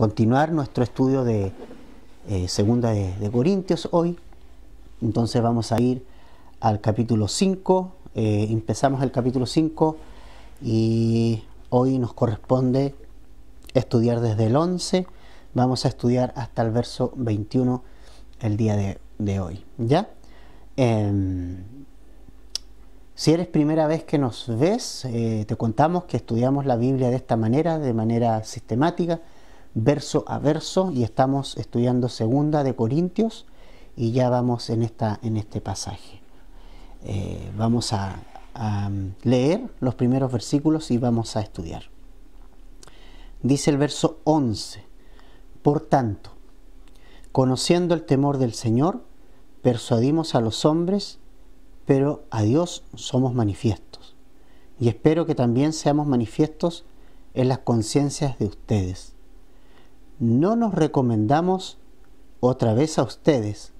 continuar nuestro estudio de Segunda de Corintios hoy. Entonces vamos a ir al capítulo 5. Empezamos el capítulo 5 y hoy nos corresponde estudiar desde el 11. Vamos a estudiar hasta el verso 21 el día de hoy. ¿Ya? Si eres primera vez que nos ves, te contamos que estudiamos la Biblia de esta manera, de manera sistemática, verso a verso, y estamos estudiando Segunda de Corintios y ya vamos en este pasaje. Vamos a leer los primeros versículos y vamos a estudiar. Dice el verso 11: Por tanto, conociendo el temor del Señor, persuadimos a los hombres, pero a Dios somos manifiestos, y espero que también seamos manifiestos en las conciencias de ustedes. No nos recomendamos otra vez a ustedes,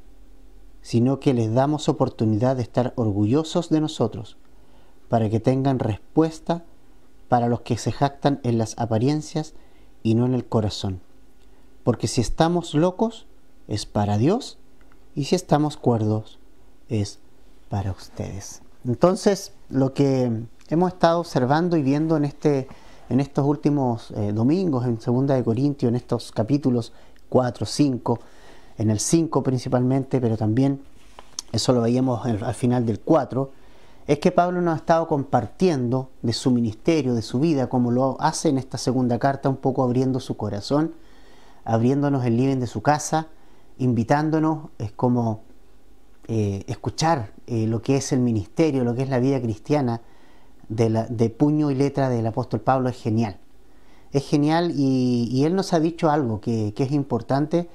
sino que les damos oportunidad de estar orgullosos de nosotros, para que tengan respuesta para los que se jactan en las apariencias y no en el corazón. Porque si estamos locos, es para Dios, y si estamos cuerdos, es para ustedes. Entonces, lo que hemos estado observando y viendo en estos últimos domingos, en Segunda de Corintios, en estos capítulos 4, 5, en el 5 principalmente, pero también eso lo veíamos al final del 4, es que Pablo nos ha estado compartiendo de su ministerio, de su vida, como lo hace en esta segunda carta, un poco abriendo su corazón, abriéndonos el living de su casa, invitándonos, es como escuchar lo que es el ministerio, lo que es la vida cristiana de puño y letra del apóstol Pablo. Es genial. Es genial y él nos ha dicho algo que es importante,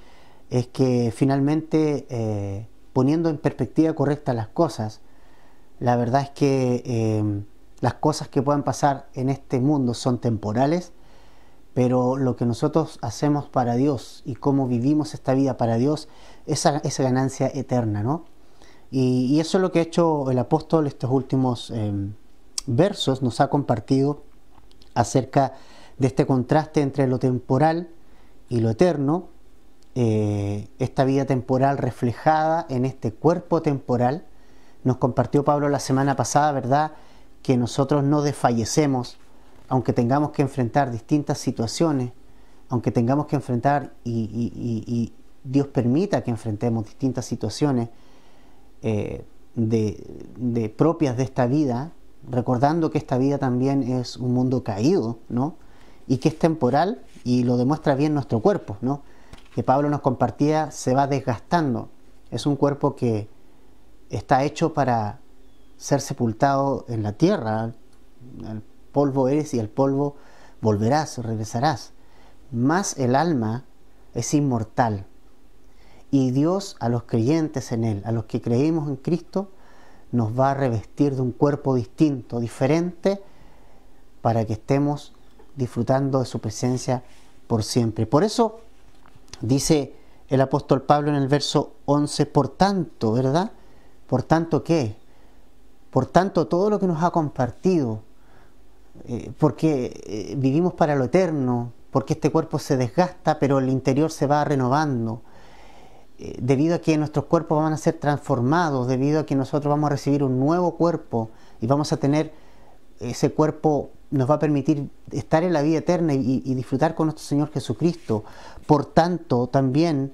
es que finalmente poniendo en perspectiva correcta las cosas, la verdad es que las cosas que puedan pasar en este mundo son temporales, pero lo que nosotros hacemos para Dios y cómo vivimos esta vida para Dios, esa ganancia eterna, ¿no? Y eso es lo que ha hecho el apóstol estos últimos versos, nos ha compartido acerca de este contraste entre lo temporal y lo eterno, esta vida temporal reflejada en este cuerpo temporal. Nos compartió Pablo la semana pasada, ¿verdad?, que nosotros no desfallecemos, aunque tengamos que enfrentar distintas situaciones, aunque tengamos que enfrentar y Dios permita que enfrentemos distintas situaciones propias de esta vida, recordando que esta vida también es un mundo caído, ¿no?, y que es temporal, y lo demuestra bien nuestro cuerpo, ¿no?, que Pablo nos compartía, se va desgastando. Es un cuerpo que está hecho para ser sepultado en la tierra. El polvo eres y al polvo volverás, regresarás. Mas el alma es inmortal. Y Dios, a los creyentes en Él, a los que creemos en Cristo, nos va a revestir de un cuerpo distinto, diferente, para que estemos disfrutando de su presencia por siempre. Por eso dice el apóstol Pablo en el verso 11, por tanto, ¿verdad? Por tanto, ¿qué? Por tanto, todo lo que nos ha compartido, porque vivimos para lo eterno, porque este cuerpo se desgasta, pero el interior se va renovando, debido a que nuestros cuerpos van a ser transformados, debido a que nosotros vamos a recibir un nuevo cuerpo y vamos a tener, ese cuerpo nos va a permitir estar en la vida eterna y disfrutar con nuestro Señor Jesucristo. Por tanto, también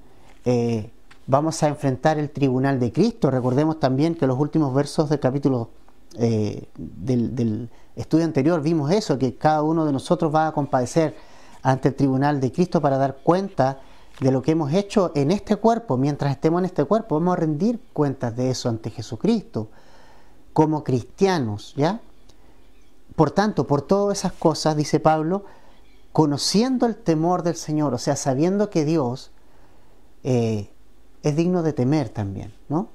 vamos a enfrentar el tribunal de Cristo. Recordemos también que los últimos versos del capítulo del estudio anterior vimos eso, que cada uno de nosotros va a compadecer ante el tribunal de Cristo para dar cuenta de lo que hemos hecho en este cuerpo. Mientras estemos en este cuerpo, vamos a rendir cuentas de eso ante Jesucristo como cristianos, ¿ya? Por tanto, por todas esas cosas, dice Pablo, conociendo el temor del Señor, o sea, sabiendo que Dios es digno de temer también, ¿no?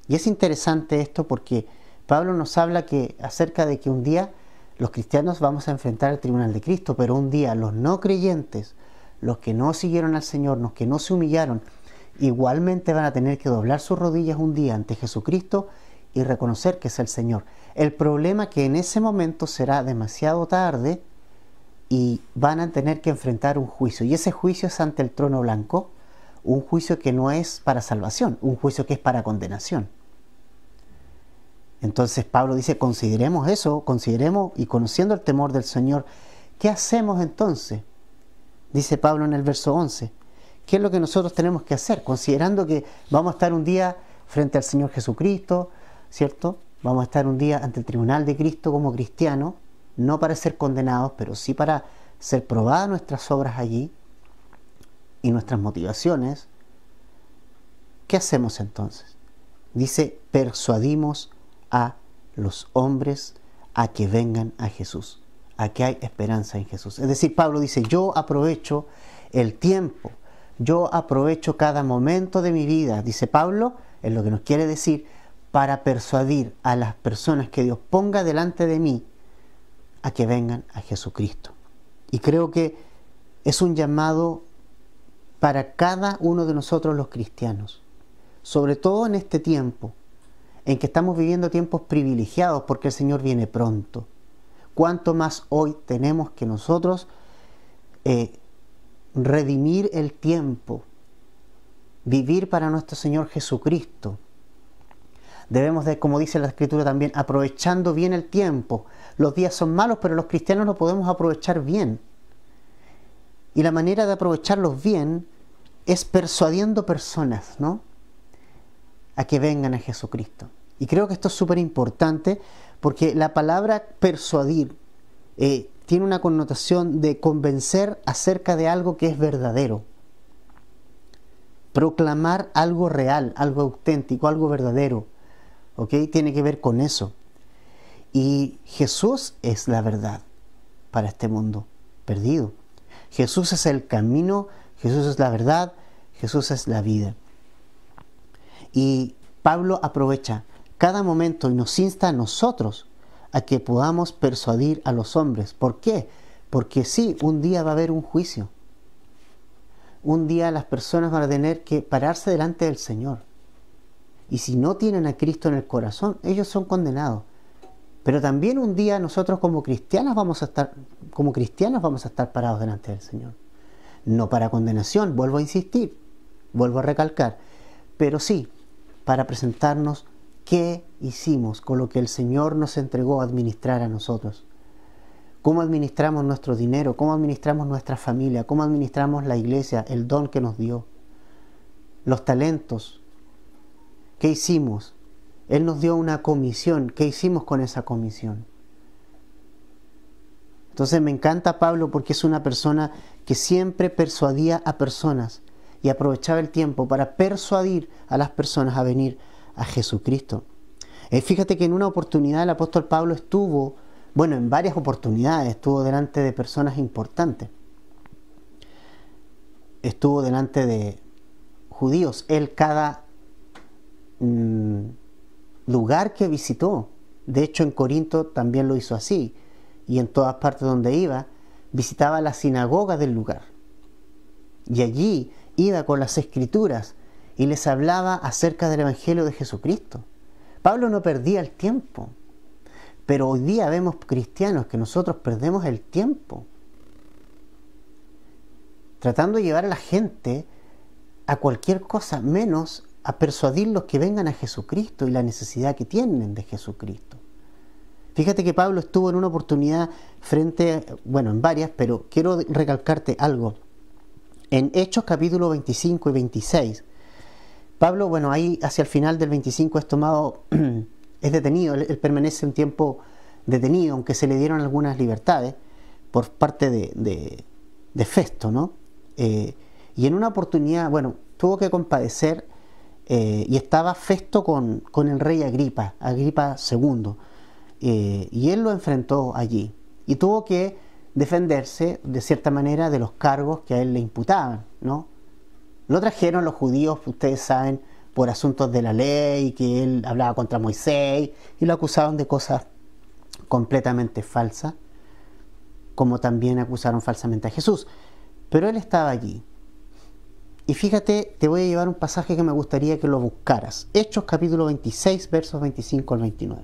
Y es interesante esto porque Pablo nos habla acerca de que un día los cristianos vamos a enfrentar el tribunal de Cristo, pero un día los no creyentes, los que no siguieron al Señor, los que no se humillaron, igualmente van a tener que doblar sus rodillas un día ante Jesucristo y reconocer que es el Señor. El problema es que en ese momento será demasiado tarde y van a tener que enfrentar un juicio. Y ese juicio es ante el trono blanco, un juicio que no es para salvación, un juicio que es para condenación. Entonces Pablo dice, consideremos eso, consideremos, y conociendo el temor del Señor, ¿qué hacemos entonces? Dice Pablo en el verso 11, ¿qué es lo que nosotros tenemos que hacer? Considerando que vamos a estar un día frente al Señor Jesucristo, ¿cierto? Vamos a estar un día ante el tribunal de Cristo como cristianos, no para ser condenados, pero sí para ser probadas nuestras obras allí y nuestras motivaciones. ¿Qué hacemos entonces? Dice, persuadimos a los hombres a que vengan a Jesús, a que hay esperanza en Jesús. Es decir, Pablo dice, yo aprovecho el tiempo, yo aprovecho cada momento de mi vida, dice Pablo, es lo que nos quiere decir, para persuadir a las personas que Dios ponga delante de mí a que vengan a Jesucristo. Y creo que es un llamado para cada uno de nosotros los cristianos, sobre todo en este tiempo, en que estamos viviendo tiempos privilegiados porque el Señor viene pronto. Cuánto más hoy tenemos que nosotros redimir el tiempo, vivir para nuestro Señor Jesucristo. Debemos de, como dice la Escritura también, aprovechando bien el tiempo. Los días son malos, pero los cristianos lo podemos aprovechar bien. Y la manera de aprovecharlos bien es persuadiendo personas, ¿no?, a que vengan a Jesucristo. Y creo que esto es súper importante porque la palabra persuadir tiene una connotación de convencer acerca de algo que es verdadero. Proclamar algo real, algo auténtico, algo verdadero. ¿Ok? Tiene que ver con eso. Y Jesús es la verdad para este mundo perdido. Jesús es el camino, Jesús es la verdad, Jesús es la vida. Y Pablo aprovecha cada momento y nos insta a nosotros a que podamos persuadir a los hombres. ¿Por qué? Porque sí, un día va a haber un juicio. Un día las personas van a tener que pararse delante del Señor. Y si no tienen a Cristo en el corazón, ellos son condenados. Pero también un día nosotros como cristianos vamos a estar parados delante del Señor. No para condenación, vuelvo a insistir, vuelvo a recalcar, pero sí para presentarnos qué hicimos con lo que el Señor nos entregó a administrar a nosotros. Cómo administramos nuestro dinero, cómo administramos nuestra familia, cómo administramos la iglesia, el don que nos dio, los talentos. ¿Qué hicimos? Él nos dio una comisión. ¿Qué hicimos con esa comisión? Entonces me encanta Pablo porque es una persona que siempre persuadía a personas y aprovechaba el tiempo para persuadir a las personas a venir a Jesucristo. Fíjate que en una oportunidad el apóstol Pablo estuvo, en varias oportunidades, estuvo delante de personas importantes. Estuvo delante de judíos. Él cada lugar que visitó, de hecho en Corinto también lo hizo así, y en todas partes donde iba, visitaba la sinagoga del lugar. Y allí iba con las escrituras y les hablaba acerca del Evangelio de Jesucristo. Pablo no perdía el tiempo, pero hoy día vemos cristianos que nosotros perdemos el tiempo tratando de llevar a la gente a cualquier cosa menos a persuadirlos que vengan a Jesucristo y la necesidad que tienen de Jesucristo. Fíjate que Pablo estuvo en una oportunidad en varias, pero quiero recalcarte algo. En Hechos capítulo 25 y 26, Pablo, ahí hacia el final del 25 es detenido, él permanece un tiempo detenido, aunque se le dieron algunas libertades por parte de Festo, ¿no? Y en una oportunidad, tuvo que compadecer y estaba Festo con el rey Agripa II, y él lo enfrentó allí y tuvo que defenderse de cierta manera de los cargos que a él le imputaban, ¿no? Lo trajeron los judíos, ustedes saben, por asuntos de la ley, que él hablaba contra Moisés, y lo acusaban de cosas completamente falsas, como también acusaron falsamente a Jesús. Pero él estaba allí. Y fíjate, te voy a llevar un pasaje que me gustaría que lo buscaras. Hechos capítulo 26, versos 25 al 29.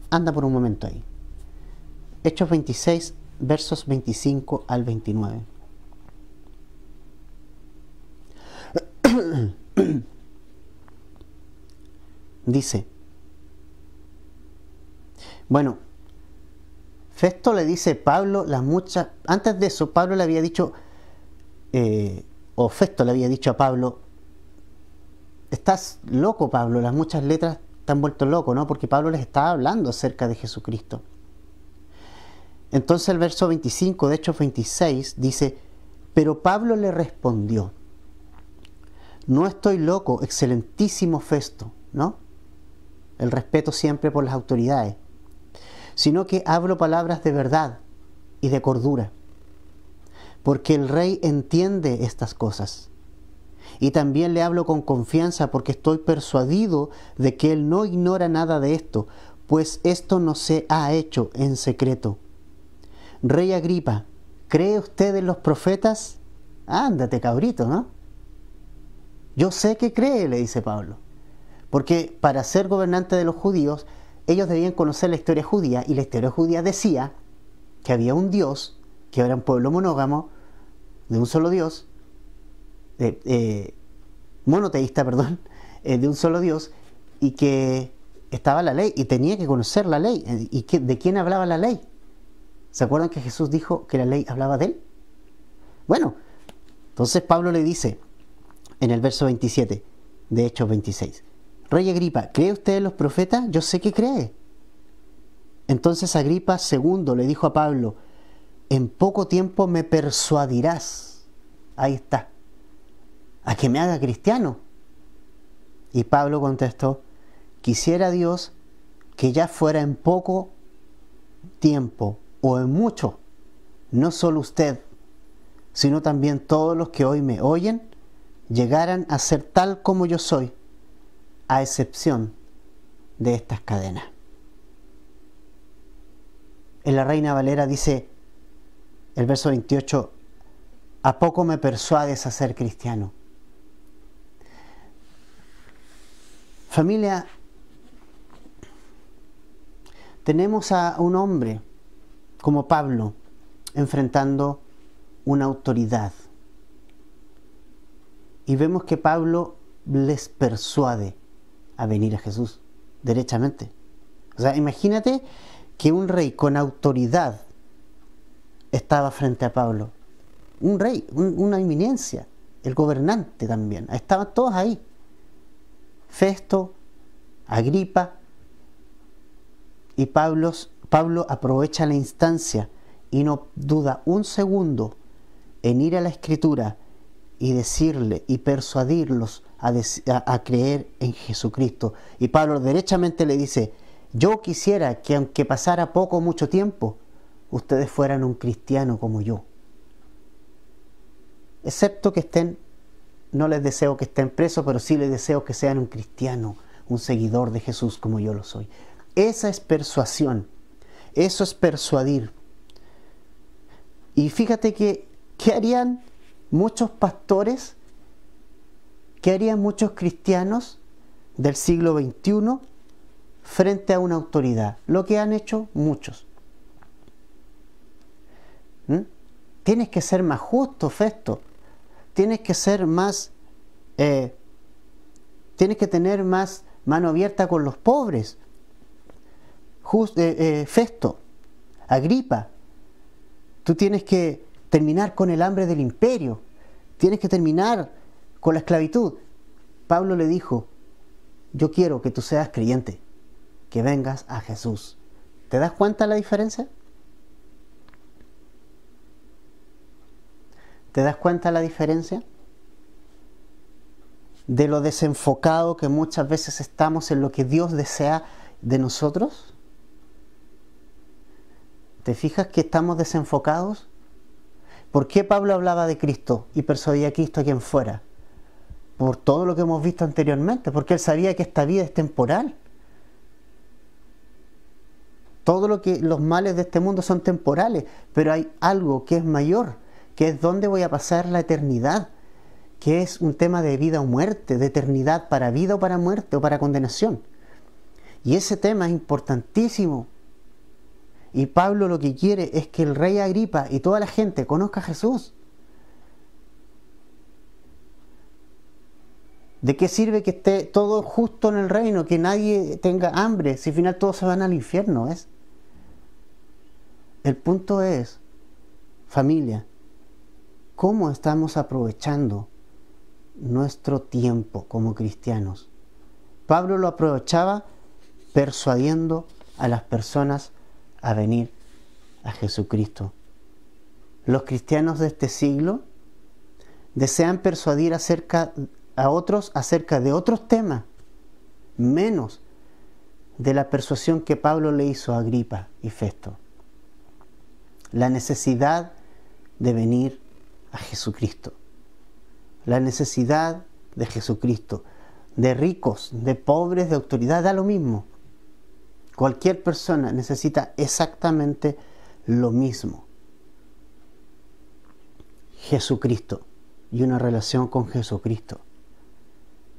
Anda por un momento ahí. Hechos 26, versos 25 al 29. Dice, bueno, Festo le dice Pablo las muchas, antes de eso Pablo le había dicho, o Festo le había dicho a Pablo, estás loco Pablo, las muchas letras te han vuelto loco, ¿no? Porque Pablo les estaba hablando acerca de Jesucristo. Entonces el verso 25, de Hechos 26, dice, pero Pablo le respondió, no estoy loco, excelentísimo Festo, ¿no? El respeto siempre por las autoridades, sino que hablo palabras de verdad y de cordura, porque el rey entiende estas cosas. Y también le hablo con confianza porque estoy persuadido de que él no ignora nada de esto, pues esto no se ha hecho en secreto. Rey Agripa, ¿cree usted en los profetas? Ándate, cabrito, ¿no? Yo sé que cree, le dice Pablo, porque para ser gobernante de los judíos, ellos debían conocer la historia judía, y la historia judía decía que había un Dios, que era un pueblo monógamo, de un solo Dios, monoteísta, perdón, de un solo Dios, y que estaba la ley, y tenía que conocer la ley. ¿Y de quién hablaba la ley? ¿Se acuerdan que Jesús dijo que la ley hablaba de él? Bueno, entonces Pablo le dice, en el verso 27 de Hechos 26, Rey Agripa, ¿cree usted en los profetas? Yo sé que cree. Entonces Agripa II le dijo a Pablo, en poco tiempo me persuadirás, ahí está, a que me haga cristiano. Y Pablo contestó, quisiera Dios que ya fuera en poco tiempo o en mucho, no solo usted, sino también todos los que hoy me oyen, llegaran a ser tal como yo soy, a excepción de estas cadenas. En la Reina Valera dice, el verso 28, ¿a poco me persuades a ser cristiano? Familia, tenemos a un hombre como Pablo enfrentando una autoridad. Y vemos que Pablo les persuade a venir a Jesús, derechamente. O sea, imagínate que un rey con autoridad estaba frente a Pablo. Un rey, una eminencia, el gobernante también. Estaban todos ahí. Festo, Agripa, y Pablo aprovecha la instancia y no duda un segundo en ir a la Escritura y decirle y persuadirlos a creer en Jesucristo. Y Pablo derechamente le dice, yo quisiera que aunque pasara poco o mucho tiempo, ustedes fueran un cristiano como yo. Excepto que estén, no les deseo que estén presos, pero sí les deseo que sean un cristiano, un seguidor de Jesús como yo lo soy. Esa es persuasión, eso es persuadir. Y fíjate que, ¿qué harían muchos pastores? ¿Qué harían muchos cristianos del siglo XXI frente a una autoridad? Lo que han hecho muchos. Tienes que ser más justo, Festo. Tienes que ser más... tienes que tener más mano abierta con los pobres. Festo, Agripa, tú tienes que terminar con el hambre del imperio. Tienes que terminar con la esclavitud. Pablo le dijo, yo quiero que tú seas creyente, que vengas a Jesús. ¿Te das cuenta de la diferencia? ¿Te das cuenta de la diferencia? De lo desenfocado que muchas veces estamos en lo que Dios desea de nosotros. ¿Te fijas que estamos desenfocados? ¿Por qué Pablo hablaba de Cristo y persuadía a Cristo a quien fuera? Por todo lo que hemos visto anteriormente, porque él sabía que esta vida es temporal. Todo los males de este mundo son temporales, pero hay algo que es mayor, que es dónde voy a pasar la eternidad, que es un tema de vida o muerte, de eternidad para vida o para muerte o para condenación. Y ese tema es importantísimo. Y Pablo lo que quiere es que el rey Agripa y toda la gente conozca a Jesús. ¿De qué sirve que esté todo justo en el reino, que nadie tenga hambre, si al final todos se van al infierno? El punto es, familia, ¿cómo estamos aprovechando nuestro tiempo como cristianos? Pablo lo aprovechaba persuadiendo a las personas a venir a Jesucristo. Los cristianos de este siglo desean persuadir a otros acerca de otros temas, menos de la persuasión que Pablo le hizo a Agripa y Festo. La necesidad de venir a Jesucristo. La necesidad de Jesucristo. De ricos, de pobres, de autoridad, da lo mismo. Cualquier persona necesita exactamente lo mismo. Jesucristo y una relación con Jesucristo.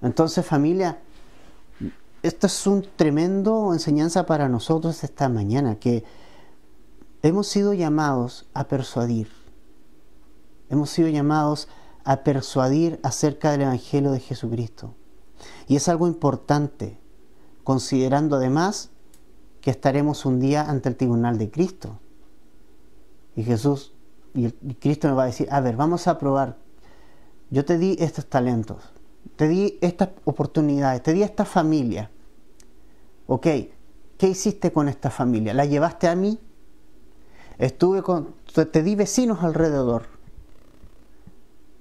Entonces, familia, esto es un tremendo enseñanza para nosotros esta mañana, que hemos sido llamados a persuadir. Hemos sido llamados a persuadir acerca del Evangelio de Jesucristo. Y es algo importante, considerando además que estaremos un día ante el tribunal de Cristo. Y Cristo nos va a decir, a ver, vamos a probar. Yo te di estos talentos, te di estas oportunidades, te di esta familia. Ok, ¿qué hiciste con esta familia? ¿La llevaste a mí? Te di vecinos alrededor.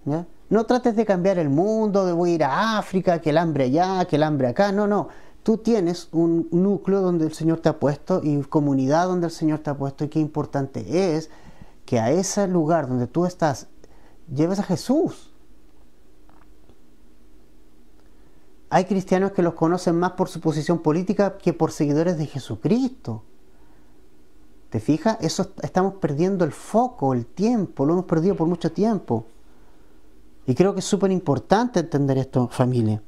¿Ya? No trates de cambiar el mundo, de voy a ir a África, que el hambre allá, que el hambre acá. No. Tú tienes un núcleo donde el Señor te ha puesto y comunidad donde el Señor te ha puesto. Y qué importante es que a ese lugar donde tú estás lleves a Jesús. Hay cristianos que los conocen más por su posición política que por seguidores de Jesucristo. ¿Te fijas? Estamos perdiendo el foco, el tiempo, lo hemos perdido por mucho tiempo. Y creo que es súper importante entender esto, familia.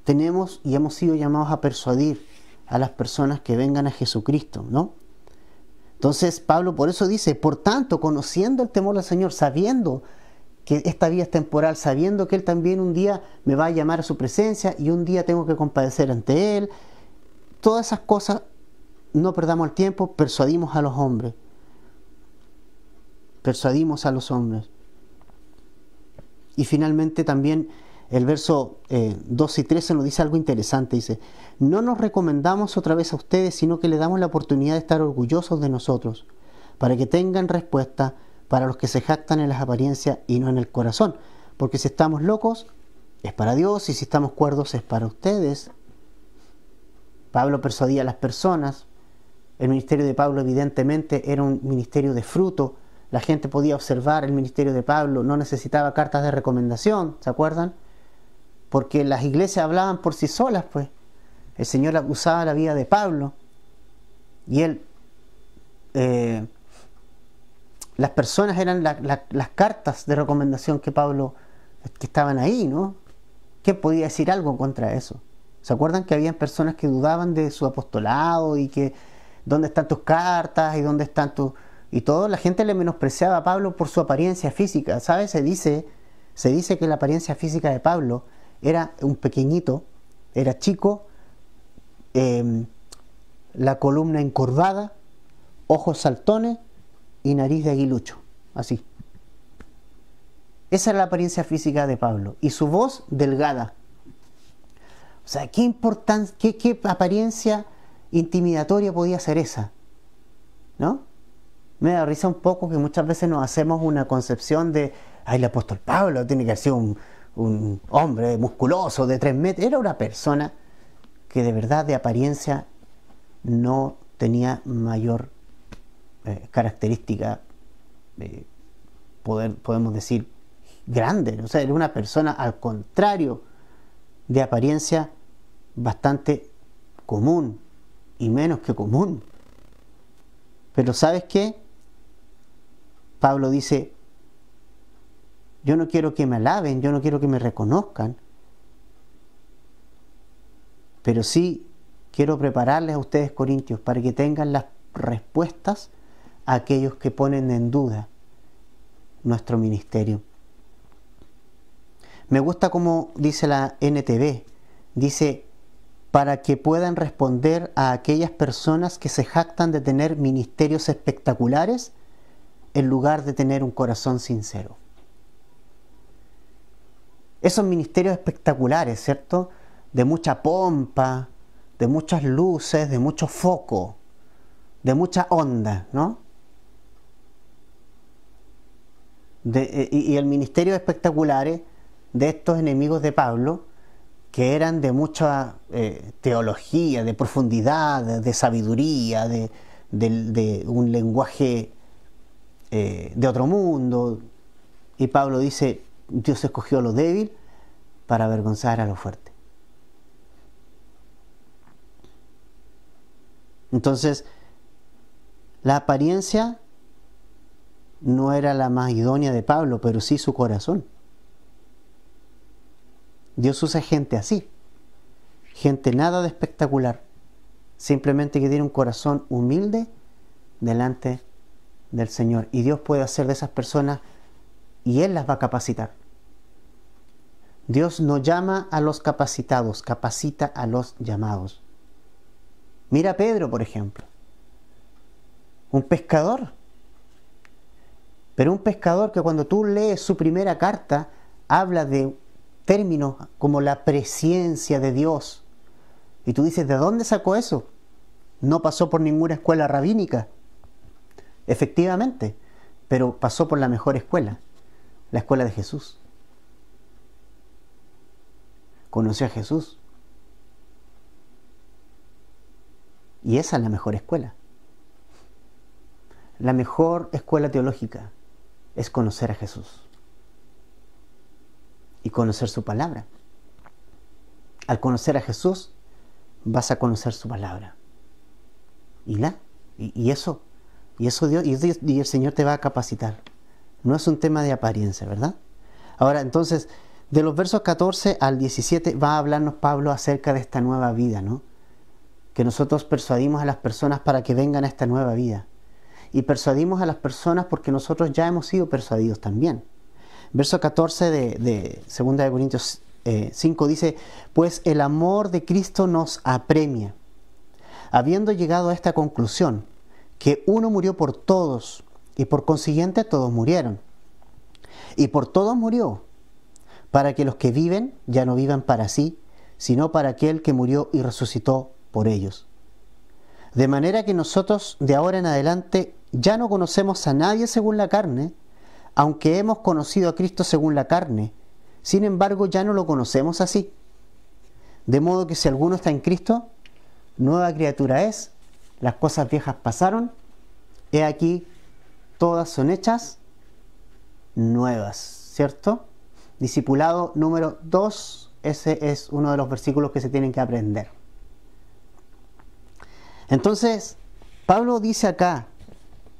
Tenemos y hemos sido llamados a persuadir a las personas que vengan a Jesucristo, ¿no? Entonces Pablo por eso dice, por tanto, conociendo el temor del Señor, sabiendo que esta vida es temporal, sabiendo que Él también un día me va a llamar a su presencia y un día tengo que compadecer ante Él, todas esas cosas, no perdamos el tiempo, persuadimos a los hombres. Persuadimos a los hombres. Y finalmente también el verso 12 y 13 nos dice algo interesante. Dice, no nos recomendamos otra vez a ustedes, sino que le damos la oportunidad de estar orgullosos de nosotros, para que tengan respuesta para los que se jactan en las apariencias y no en el corazón. Porque si estamos locos, es para Dios, y si estamos cuerdos, es para ustedes. Pablo persuadía a las personas. El ministerio de Pablo evidentemente era un ministerio de fruto. La gente podía observar el ministerio de Pablo, no necesitaba cartas de recomendación, ¿se acuerdan? Porque las iglesias hablaban por sí solas, pues. El Señor usaba la vida de Pablo y él, las personas eran las cartas de recomendación que estaban ahí, ¿no? ¿Quién podía decir algo contra eso? ¿Se acuerdan que habían personas que dudaban de su apostolado y que dónde están tus cartas y dónde están tus... Y todo, la gente le menospreciaba a Pablo por su apariencia física, ¿sabes? Se dice que la apariencia física de Pablo era un pequeñito, era chico, la columna encorvada, ojos saltones y nariz de aguilucho, así. Esa era la apariencia física de Pablo. Y su voz delgada. O sea, qué importante, qué apariencia intimidatoria podía ser esa, ¿no? Me da risa un poco que muchas veces nos hacemos una concepción de, ay, el apóstol Pablo tiene que ser un hombre musculoso de 3 metros. Era una persona que de verdad de apariencia no tenía mayor característica, podemos decir, grande. O sea, era una persona al contrario de apariencia bastante común y menos que común. Pero ¿sabes qué? Pablo dice, yo no quiero que me alaben, yo no quiero que me reconozcan, pero sí quiero prepararles a ustedes, corintios, para que tengan las respuestas a aquellos que ponen en duda nuestro ministerio. Me gusta como dice la NTV, dice, para que puedan responder a aquellas personas que se jactan de tener ministerios espectaculares en lugar de tener un corazón sincero. Esos ministerios espectaculares, ¿cierto? De mucha pompa, de muchas luces, de mucho foco, de mucha onda, ¿no? Y el ministerio espectaculares de estos enemigos de Pablo, que eran de mucha teología, de profundidad, de sabiduría, de un lenguaje de otro mundo. Y Pablo dice, Dios escogió a lo débil para avergonzar a lo fuerte. Entonces, la apariencia no era la más idónea de Pablo, pero sí su corazón. Dios usa gente así, gente nada de espectacular, simplemente que tiene un corazón humilde delante del Señor. Y Dios puede hacer de esas personas y Él las va a capacitar. Dios no llama a los capacitados, capacita a los llamados. Mira a Pedro, por ejemplo, un pescador. Pero un pescador que cuando tú lees su primera carta habla de términos como la presencia de Dios. Y tú dices, ¿de dónde sacó eso? No pasó por ninguna escuela rabínica. Efectivamente, pero pasó por la mejor escuela, la escuela de Jesús. Conoció a Jesús. Y esa es la mejor escuela. La mejor escuela teológica es conocer a Jesús y conocer su palabra. Al conocer a Jesús, vas a conocer su palabra. Y eso Dios, y el Señor te va a capacitar. No es un tema de apariencia, ¿verdad? Ahora, entonces, de los versos 14 al 17 va a hablarnos Pablo acerca de esta nueva vida, ¿no? Que nosotros persuadimos a las personas para que vengan a esta nueva vida. Y persuadimos a las personas porque nosotros ya hemos sido persuadidos también. Verso 14 de 2 de Corintios 5 dice, pues el amor de Cristo nos apremia, habiendo llegado a esta conclusión, que uno murió por todos, y por consiguiente todos murieron. Y por todos murió, para que los que viven ya no vivan para sí, sino para aquel que murió y resucitó por ellos. De manera que nosotros de ahora en adelante ya no conocemos a nadie según la carne, aunque hemos conocido a Cristo según la carne, sin embargo ya no lo conocemos así. De modo que si alguno está en Cristo, nueva criatura es, las cosas viejas pasaron, he aquí, todas son hechas nuevas, ¿cierto? Discipulado número 2, ese es uno de los versículos que se tienen que aprender. Entonces, Pablo dice acá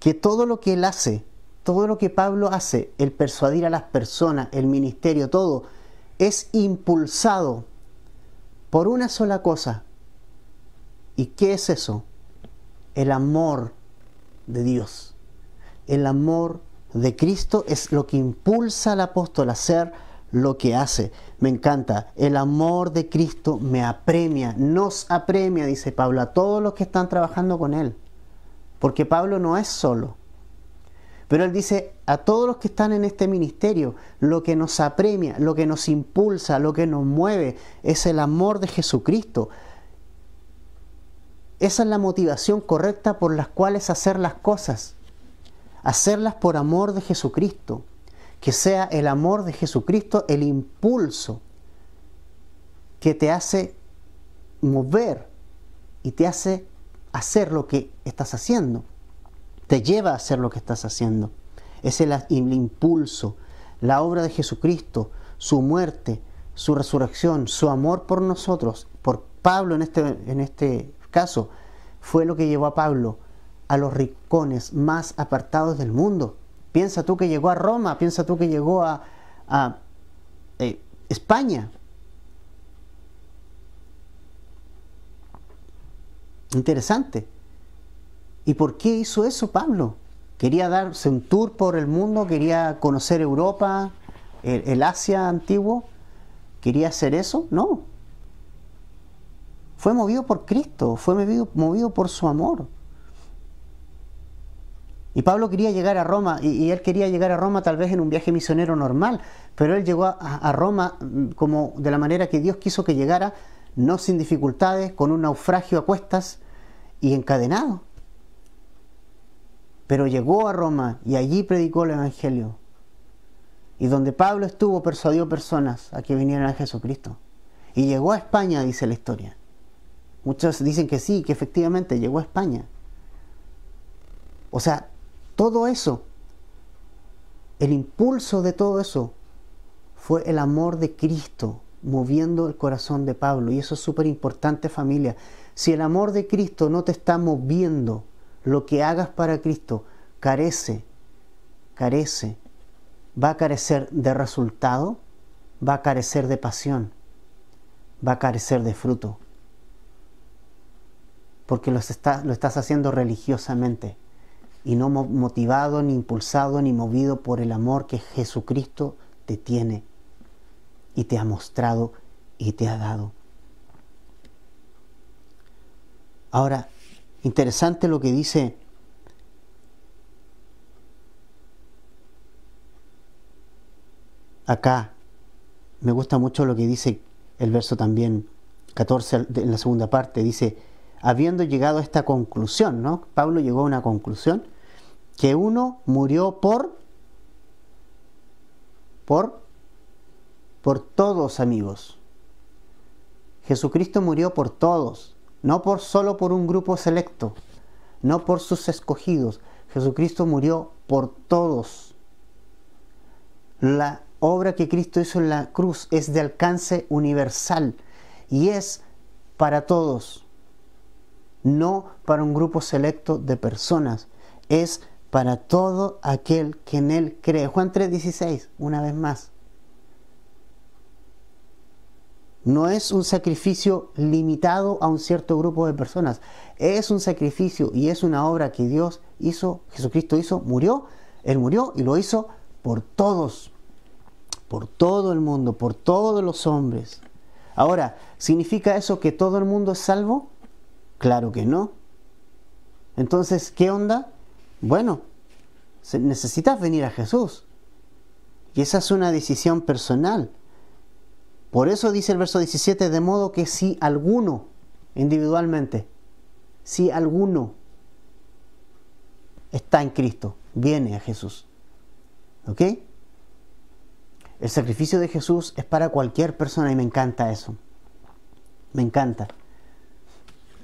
que todo lo que él hace, todo lo que Pablo hace, el persuadir a las personas, el ministerio, todo, es impulsado por una sola cosa. ¿Y qué es eso? El amor de Dios. El amor de Cristo es lo que impulsa al apóstol a hacer lo que hace. Me encanta. El amor de Cristo me apremia, nos apremia, dice Pablo, a todos los que están trabajando con Él. Porque Pablo no es solo. Pero él dice, a todos los que están en este ministerio, lo que nos apremia, lo que nos impulsa, lo que nos mueve, es el amor de Jesucristo. Esa es la motivación correcta por las cuales hacer las cosas. Hacerlas por amor de Jesucristo. Que sea el amor de Jesucristo el impulso que te hace mover y te hace hacer lo que estás haciendo. Te lleva a hacer lo que estás haciendo. Es el impulso, la obra de Jesucristo, su muerte, su resurrección, su amor por nosotros, por Pablo en este caso, fue lo que llevó a Pablo a los rincones más apartados del mundo. Piensa tú que llegó a Roma, piensa tú que llegó a a España. Interesante. ¿Y por qué hizo eso Pablo? ¿Quería darse un tour por el mundo? ¿Quería conocer Europa, el Asia antiguo? ¿Quería hacer eso? No. Fue movido por Cristo, fue movido por su amor. Y Pablo quería llegar a Roma, y él quería llegar a Roma tal vez en un viaje misionero normal, pero él llegó a Roma como de la manera que Dios quiso que llegara, no sin dificultades, con un naufragio a cuestas y encadenado. Pero llegó a Roma y allí predicó el Evangelio. Y donde Pablo estuvo, persuadió personas a que vinieran a Jesucristo. Y llegó a España, dice la historia. Muchos dicen que sí, que efectivamente llegó a España. O sea, todo eso, el impulso de todo eso, fue el amor de Cristo moviendo el corazón de Pablo. Y eso es súper importante, familia. Si el amor de Cristo no te está moviendo, lo que hagas para Cristo carece, va a carecer de resultado, va a carecer de pasión, va a carecer de fruto. Porque lo estás haciendo religiosamente y no motivado, ni impulsado, ni movido por el amor que Jesucristo te tiene y te ha mostrado y te ha dado. Ahora, interesante lo que dice acá. Me gusta mucho lo que dice el verso también 14 en la segunda parte. Dice, habiendo llegado a esta conclusión, ¿no? Pablo llegó a una conclusión, que uno murió por todos, amigos. Jesucristo murió por todos, no solo por un grupo selecto, no por sus escogidos. Jesucristo murió por todos. La obra que Cristo hizo en la cruz es de alcance universal y es para todos, no para un grupo selecto de personas, es para todo aquel que en Él cree. Juan 3:16, una vez más. No es un sacrificio limitado a un cierto grupo de personas. Es un sacrificio y es una obra que Dios hizo, Jesucristo hizo, murió. Él murió y lo hizo por todos, por todo el mundo, por todos los hombres. Ahora, ¿significa eso que todo el mundo es salvo? Claro que no. Entonces, ¿qué onda? Bueno, necesitas venir a Jesús. Y esa es una decisión personal. Por eso dice el verso 17, de modo que si alguno, individualmente, si alguno está en Cristo, viene a Jesús. ¿Ok? El sacrificio de Jesús es para cualquier persona y me encanta eso. Me encanta.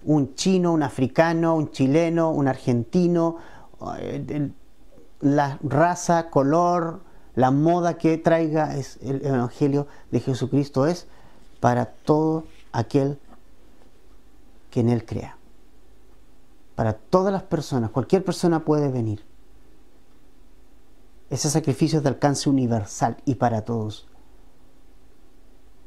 Un chino, un africano, un chileno, un argentino, la raza, color, la moda que traiga es el Evangelio de Jesucristo es para todo aquel que en Él crea. Para todas las personas, cualquier persona puede venir. Ese sacrificio es de alcance universal y para todos.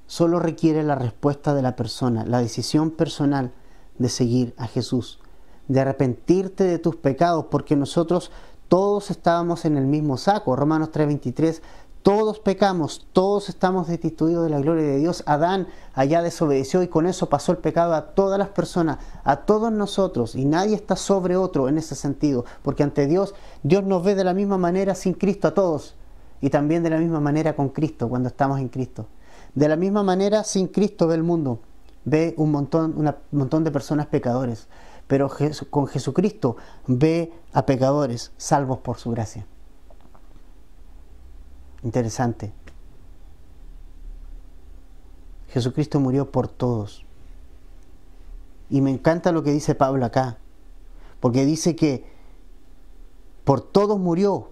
Solo requiere la respuesta de la persona, la decisión personal de seguir a Jesús, de arrepentirte de tus pecados, porque nosotros todos estábamos en el mismo saco. Romanos 3:23, todos pecamos, todos estamos destituidos de la gloria de Dios. Adán allá desobedeció y con eso pasó el pecado a todas las personas, a todos nosotros, y nadie está sobre otro en ese sentido, porque ante Dios, Dios nos ve de la misma manera sin Cristo a todos, y también de la misma manera con Cristo cuando estamos en Cristo. De la misma manera sin Cristo ve el mundo, ve un montón de personas pecadores. Pero con Jesucristo ve a pecadores salvos por su gracia. Interesante. Jesucristo murió por todos. Y me encanta lo que dice Pablo acá, porque dice que por todos murió,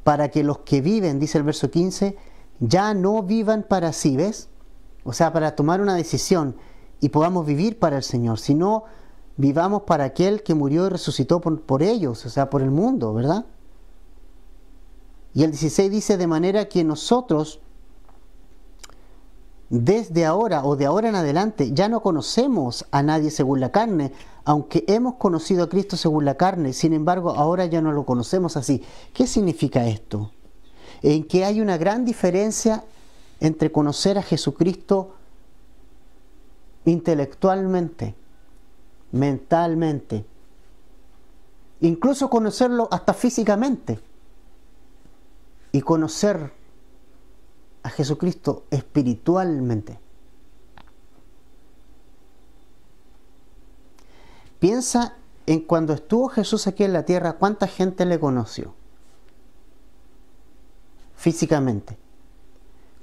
para que los que viven, dice el verso 15, ya no vivan para sí, ¿ves? O sea, para tomar una decisión y podamos vivir para el Señor, sino vivamos para aquel que murió y resucitó por ellos, o sea, por el mundo, ¿verdad? Y el 16 dice, de manera que nosotros desde ahora o de ahora en adelante ya no conocemos a nadie según la carne, aunque hemos conocido a Cristo según la carne, sin embargo ahora ya no lo conocemos así. ¿Qué significa esto? En que hay una gran diferencia entre conocer a Jesucristo intelectualmente, mentalmente, incluso conocerlo hasta físicamente, y conocer a Jesucristo espiritualmente. Piensa en cuando estuvo Jesús aquí en la tierra, ¿cuánta gente le conoció? Físicamente.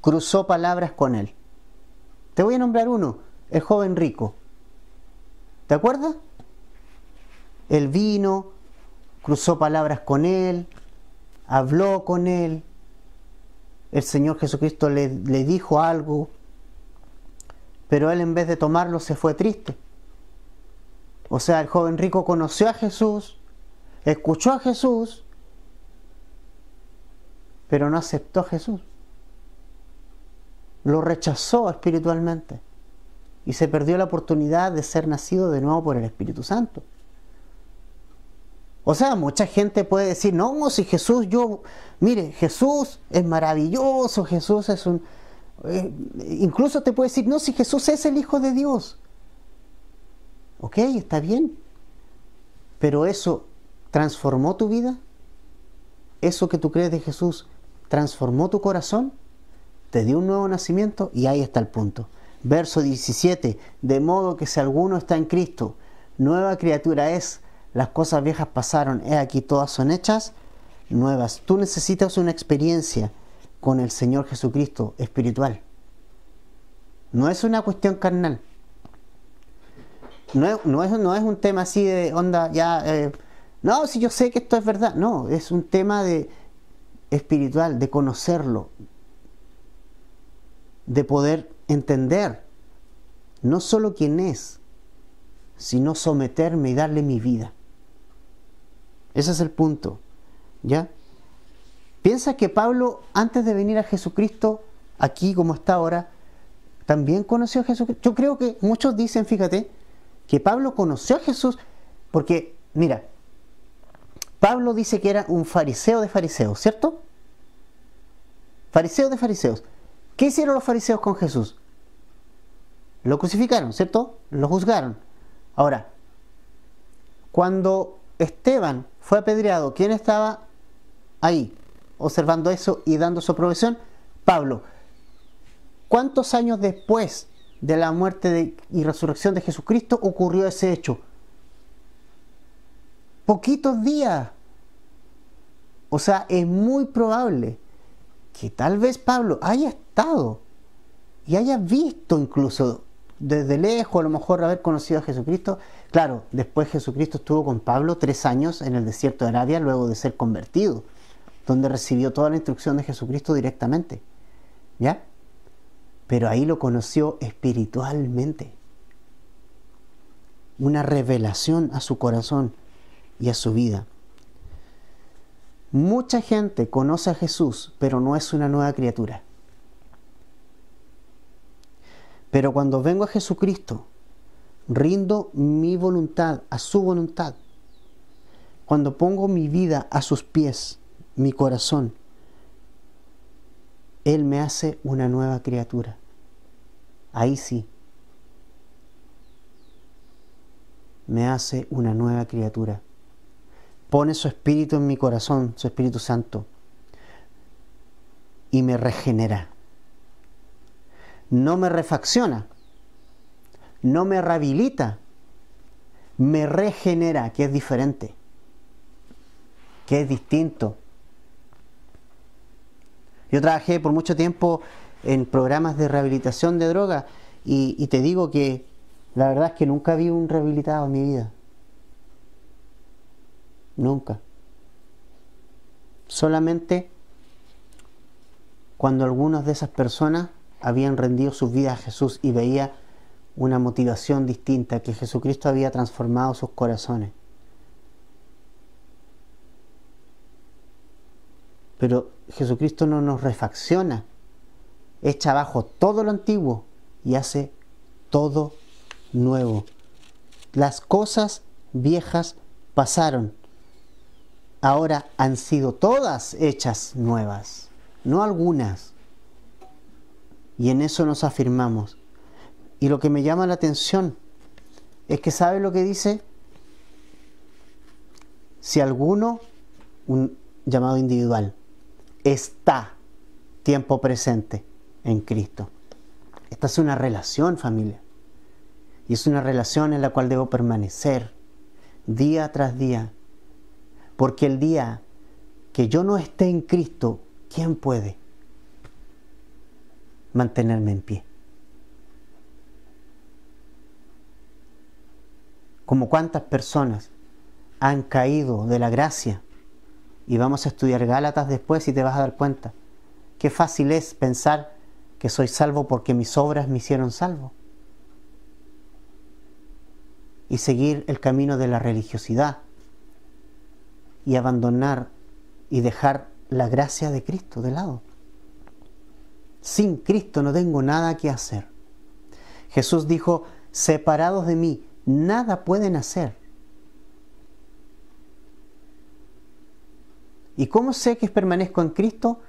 Cruzó palabras con él. Te voy a nombrar uno, el joven rico. ¿Te acuerdas? Él vino, cruzó palabras con él, habló con él. El Señor Jesucristo le dijo algo, pero él en vez de tomarlo se fue triste. O sea, el joven rico conoció a Jesús, escuchó a Jesús, pero no aceptó a Jesús. Lo rechazó espiritualmente y se perdió la oportunidad de ser nacido de nuevo por el Espíritu Santo. O sea, mucha gente puede decir, no, si Jesús, mire, Jesús es maravilloso, Jesús es un... incluso te puede decir, no, si Jesús es el Hijo de Dios. Ok, está bien. Pero eso transformó tu vida. Eso que tú crees de Jesús transformó tu corazón. Te dio un nuevo nacimiento y ahí está el punto. Verso 17, de modo que si alguno está en Cristo, nueva criatura es. Las cosas viejas pasaron, he aquí todas son hechas nuevas. Tú necesitas una experiencia con el Señor Jesucristo espiritual. No es una cuestión carnal. No es un tema así de onda, no, si yo sé que esto es verdad. No, es un tema de espiritual, de conocerlo, de poder entender no solo quién es, sino someterme y darle mi vida. Ese es el punto, ¿ya? Piensa que Pablo, antes de venir a Jesucristo, aquí como está ahora, también conoció a Jesucristo. Yo creo que muchos dicen, fíjate, que Pablo conoció a Jesús porque, mira, Pablo dice que era un fariseo de fariseos, ¿cierto? Fariseo de fariseos. ¿Qué hicieron los fariseos con Jesús? Lo crucificaron, ¿cierto? Lo juzgaron. Ahora, cuando Esteban fue apedreado, ¿quién estaba ahí observando eso y dando su aprobación? Pablo. ¿Cuántos años después de la muerte y resurrección de Jesucristo ocurrió ese hecho? Poquitos días. O sea, es muy probable que tal vez Pablo haya estado y haya visto incluso desde lejos, a lo mejor haber conocido a Jesucristo. Claro, después Jesucristo estuvo con Pablo 3 años en el desierto de Arabia luego de ser convertido, donde recibió toda la instrucción de Jesucristo directamente, ¿ya? Pero ahí lo conoció espiritualmente. Una revelación a su corazón y a su vida. Mucha gente conoce a Jesús, pero no es una nueva criatura. Pero cuando vengo a Jesucristo, rindo mi voluntad a su voluntad. Cuando pongo mi vida a sus pies, mi corazón, Él me hace una nueva criatura. Ahí sí. Me hace una nueva criatura. Pone su Espíritu en mi corazón, su Espíritu Santo, y me regenera. No me refacciona, no me rehabilita, me regenera, que es diferente, que es distinto. Yo trabajé por mucho tiempo en programas de rehabilitación de drogas y te digo que la verdad es que nunca vi un rehabilitado en mi vida. Nunca. Solamente cuando algunas de esas personas habían rendido sus vidas a Jesús y veía una motivación distinta, que Jesucristo había transformado sus corazones. Pero Jesucristo no nos refacciona, echa abajo todo lo antiguo y hace todo nuevo. Las cosas viejas pasaron, ahora han sido todas hechas nuevas, no algunas. Y en eso nos afirmamos. Y lo que me llama la atención es que, ¿sabe lo que dice? Si alguno, un llamado individual, está tiempo presente en Cristo. Esta es una relación, familia. Y es una relación en la cual debo permanecer día tras día. Porque el día que yo no esté en Cristo, ¿quién puede mantenerme en pie? Como cuántas personas han caído de la gracia. Y vamos a estudiar Gálatas después y te vas a dar cuenta. Qué fácil es pensar que soy salvo porque mis obras me hicieron salvo. Y seguir el camino de la religiosidad. Y abandonar y dejar la gracia de Cristo de lado. Sin Cristo no tengo nada que hacer. Jesús dijo, separados de mí, nada pueden hacer. ¿Y cómo sé que permanezco en Cristo?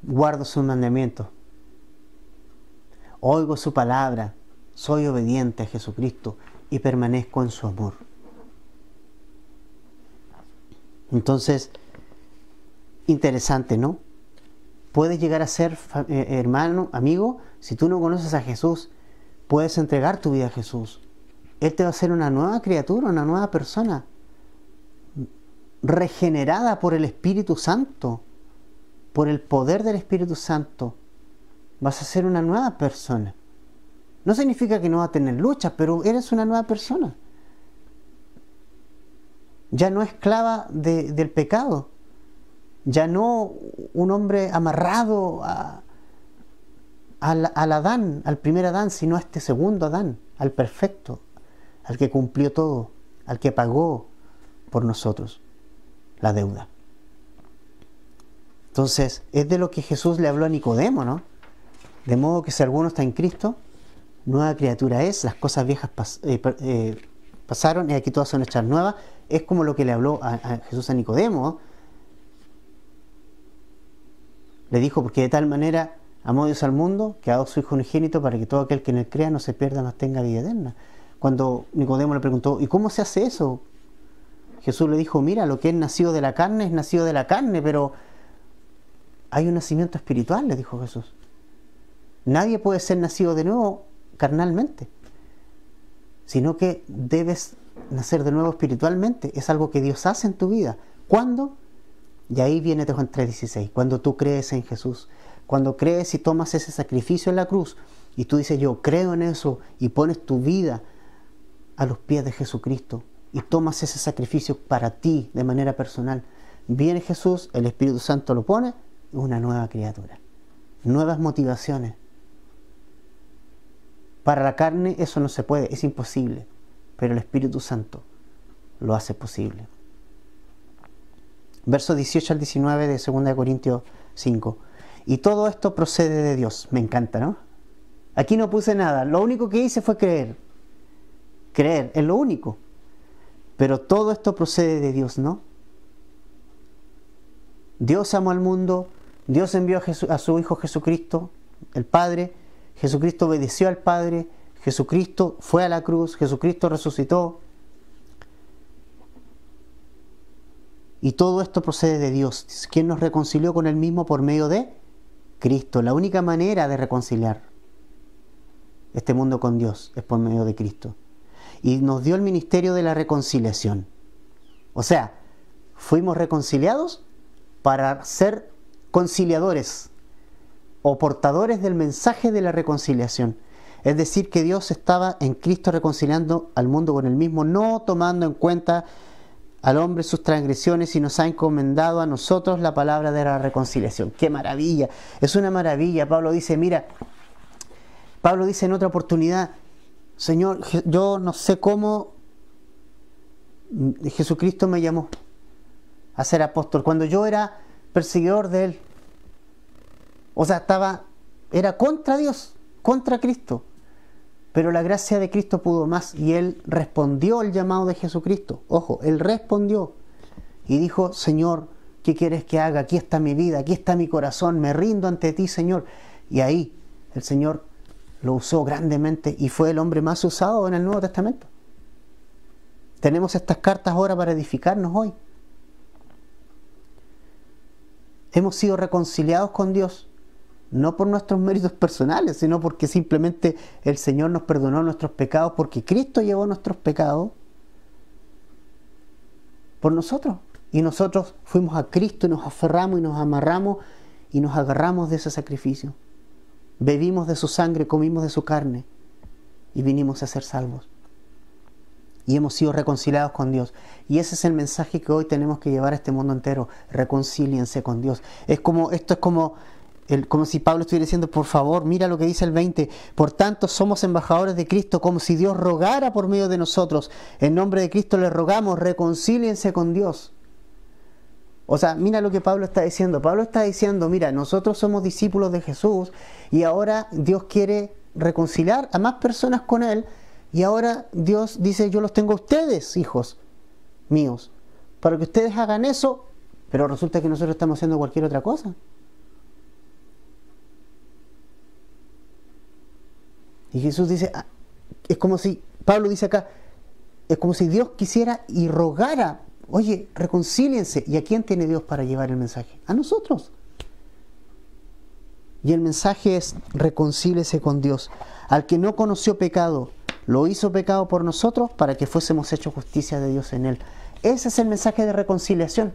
Guardo sus mandamientos. Oigo su palabra. Soy obediente a Jesucristo y permanezco en su amor. Entonces, interesante, ¿no? Puedes llegar a ser hermano, amigo, si tú no conoces a Jesús, puedes entregar tu vida a Jesús. Él te va a hacer una nueva criatura, una nueva persona, regenerada por el Espíritu Santo, por el poder del Espíritu Santo. Vas a ser una nueva persona. No significa que no vas a tener luchas, pero eres una nueva persona. Ya no esclava del pecado. Ya no un hombre amarrado al Adán, al primer Adán, sino a este segundo Adán, al perfecto, al que cumplió todo, al que pagó por nosotros la deuda. Entonces, es de lo que Jesús le habló a Nicodemo, ¿no? De modo que si alguno está en Cristo, nueva criatura es, las cosas viejas pasaron y aquí todas son hechas nuevas. Es como lo que le habló a Jesús a Nicodemo, ¿no? Le dijo, porque de tal manera amó Dios al mundo, que ha dado su Hijo unigénito para que todo aquel que en él crea no se pierda, mas tenga vida eterna. Cuando Nicodemo le preguntó, ¿y cómo se hace eso? Jesús le dijo, mira, lo que es nacido de la carne es nacido de la carne, pero hay un nacimiento espiritual, le dijo Jesús. Nadie puede ser nacido de nuevo carnalmente, sino que debes nacer de nuevo espiritualmente. Es algo que Dios hace en tu vida. ¿Cuándo? Y ahí viene Juan 3:16, cuando tú crees en Jesús, cuando crees y tomas ese sacrificio en la cruz, y tú dices, yo creo en eso, y pones tu vida a los pies de Jesucristo, y tomas ese sacrificio para ti, de manera personal. Viene Jesús, el Espíritu Santo lo pone, una nueva criatura, nuevas motivaciones. Para la carne eso no se puede, es imposible, pero el Espíritu Santo lo hace posible. Versos 18 al 19 de 2 Corintios 5. Y todo esto procede de Dios. Me encanta, ¿no? Aquí no puse nada. Lo único que hice fue creer. Creer es lo único. Pero todo esto procede de Dios, ¿no? Dios amó al mundo. Dios envió a su Hijo Jesucristo, el Padre. Jesucristo obedeció al Padre. Jesucristo fue a la cruz. Jesucristo resucitó. Y todo esto procede de Dios, quien nos reconcilió con Él mismo por medio de Cristo. La única manera de reconciliar este mundo con Dios es por medio de Cristo. Y nos dio el ministerio de la reconciliación. O sea, fuimos reconciliados para ser conciliadores o portadores del mensaje de la reconciliación. Es decir, que Dios estaba en Cristo reconciliando al mundo con Él mismo, no tomando en cuenta al hombre sus transgresiones, y nos ha encomendado a nosotros la palabra de la reconciliación. ¡Qué maravilla! Es una maravilla. Pablo dice, mira, Pablo dice en otra oportunidad, Señor, yo no sé cómo Jesucristo me llamó a ser apóstol, cuando yo era perseguidor de Él. O sea, estaba era contra Dios, contra Cristo. Pero la gracia de Cristo pudo más y Él respondió al llamado de Jesucristo. Ojo, Él respondió y dijo: Señor, ¿qué quieres que haga? Aquí está mi vida, aquí está mi corazón, me rindo ante ti, Señor. Y ahí el Señor lo usó grandemente y fue el hombre más usado en el Nuevo Testamento. Tenemos estas cartas ahora para edificarnos hoy. Hemos sido reconciliados con Dios, no por nuestros méritos personales, sino porque simplemente el Señor nos perdonó nuestros pecados, porque Cristo llevó nuestros pecados por nosotros. Y nosotros fuimos a Cristo y nos aferramos y nos amarramos y nos agarramos de ese sacrificio. Bebimos de su sangre, comimos de su carne y vinimos a ser salvos. Y hemos sido reconciliados con Dios. Y ese es el mensaje que hoy tenemos que llevar a este mundo entero. Reconcíliense con Dios. Esto es como si Pablo estuviera diciendo: por favor, mira lo que dice el 20. Por tanto, somos embajadores de Cristo, como si Dios rogara por medio de nosotros. En nombre de Cristo les rogamos: reconcíliense con Dios. O sea, mira lo que Pablo está diciendo. Pablo está diciendo: mira, nosotros somos discípulos de Jesús y ahora Dios quiere reconciliar a más personas con Él. Y ahora Dios dice: yo los tengo a ustedes, hijos míos, para que ustedes hagan eso. Pero resulta que nosotros estamos haciendo cualquier otra cosa. Y Jesús dice, es como si, Pablo dice acá, es como si Dios quisiera y rogara: oye, reconcíliense. ¿Y a quién tiene Dios para llevar el mensaje? A nosotros. Y el mensaje es: reconcíliese con Dios. Al que no conoció pecado, lo hizo pecado por nosotros para que fuésemos hechos justicia de Dios en Él. Ese es el mensaje de reconciliación.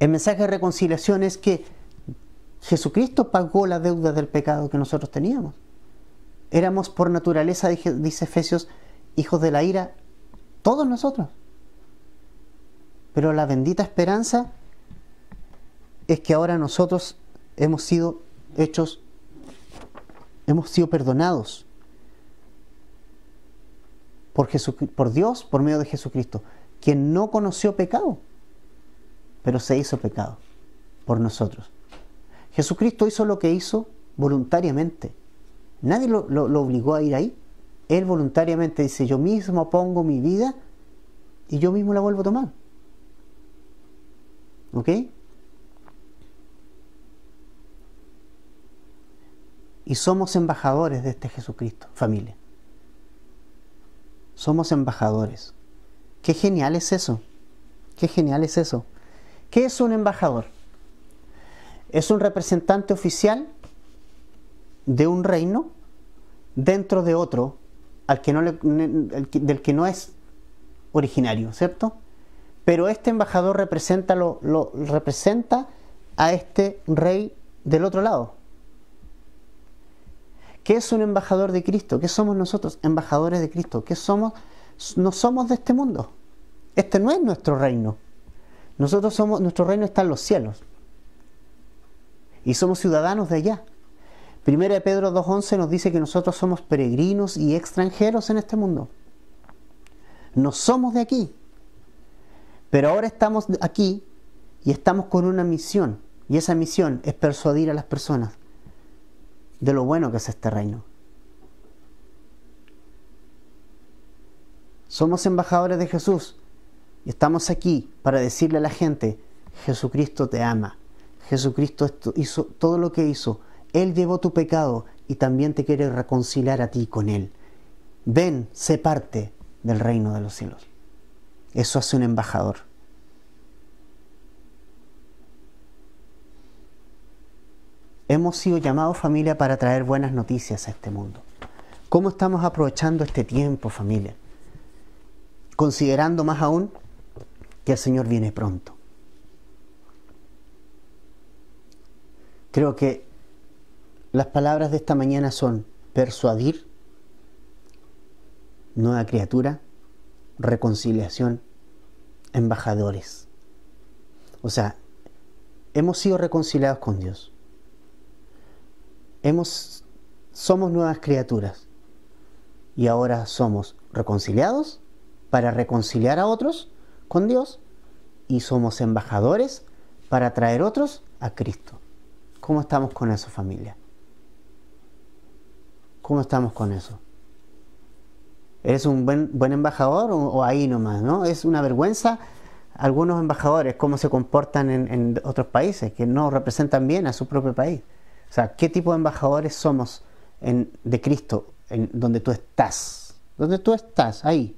El mensaje de reconciliación es que Jesucristo pagó la deuda del pecado que nosotros teníamos. Éramos por naturaleza, dice Efesios, hijos de la ira, todos nosotros. Pero la bendita esperanza es que ahora nosotros hemos sido perdonados por Dios por medio de Jesucristo, quien no conoció pecado, pero se hizo pecado por nosotros. Jesucristo hizo lo que hizo voluntariamente. Nadie lo obligó a ir ahí. Él voluntariamente dice: yo mismo pongo mi vida y yo mismo la vuelvo a tomar. ¿Ok? Y somos embajadores de este Jesucristo, familia. Somos embajadores. Qué genial es eso. Qué genial es eso. ¿Qué es un embajador? Es un representante oficial de un reino dentro de otro del que no es originario, ¿cierto? Pero este embajador representa a este rey del otro lado. ¿Qué es un embajador de Cristo? ¿Qué somos nosotros? Embajadores de Cristo. ¿Qué somos? No somos de este mundo. Este no es nuestro reino. Nuestro reino está en los cielos. Y somos ciudadanos de allá. Primera de Pedro 2:11 nos dice que nosotros somos peregrinos y extranjeros en este mundo. No somos de aquí. Pero ahora estamos aquí y estamos con una misión. Y esa misión es persuadir a las personas de lo bueno que es este reino. Somos embajadores de Jesús y estamos aquí para decirle a la gente: Jesucristo te ama. Jesucristo hizo todo lo que hizo. Él llevó tu pecado y también te quiere reconciliar a ti con Él. Ven, sé parte del reino de los cielos. Eso hace un embajador. Hemos sido llamados, familia, para traer buenas noticias a este mundo. ¿Cómo estamos aprovechando este tiempo, familia? Considerando más aún que el Señor viene pronto. Creo que las palabras de esta mañana son: persuadir, nueva criatura, reconciliación, embajadores. O sea, hemos sido reconciliados con Dios. Somos nuevas criaturas. Y ahora somos reconciliados para reconciliar a otros con Dios. Y somos embajadores para traer otros a Cristo, ¿Cómo estamos con eso, familia? ¿Cómo estamos con eso? ¿Eres un buen embajador o ahí nomás, no? Es una vergüenza algunos embajadores cómo se comportan en otros países, que no representan bien a su propio país. O sea, ¿qué tipo de embajadores somos de Cristo en donde tú estás? Donde tú estás, ahí.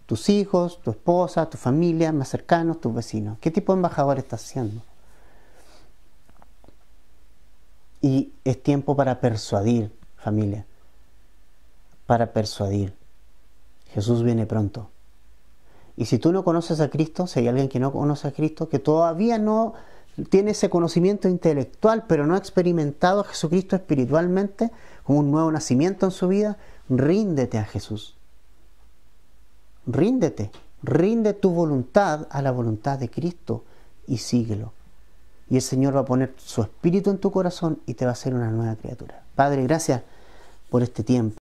Tus hijos, tu esposa, tu familia, más cercanos, tus vecinos. ¿Qué tipo de embajador estás siendo? Y es tiempo para persuadir, familia. Para persuadir. Jesús viene pronto. Y si tú no conoces a Cristo, si hay alguien que no conoce a Cristo, que todavía no tiene ese conocimiento intelectual, pero no ha experimentado a Jesucristo espiritualmente, como un nuevo nacimiento en su vida, ríndete a Jesús. Ríndete. Rinde tu voluntad a la voluntad de Cristo y síguelo. Y el Señor va a poner su espíritu en tu corazón y te va a hacer una nueva criatura. Padre, gracias por este tiempo.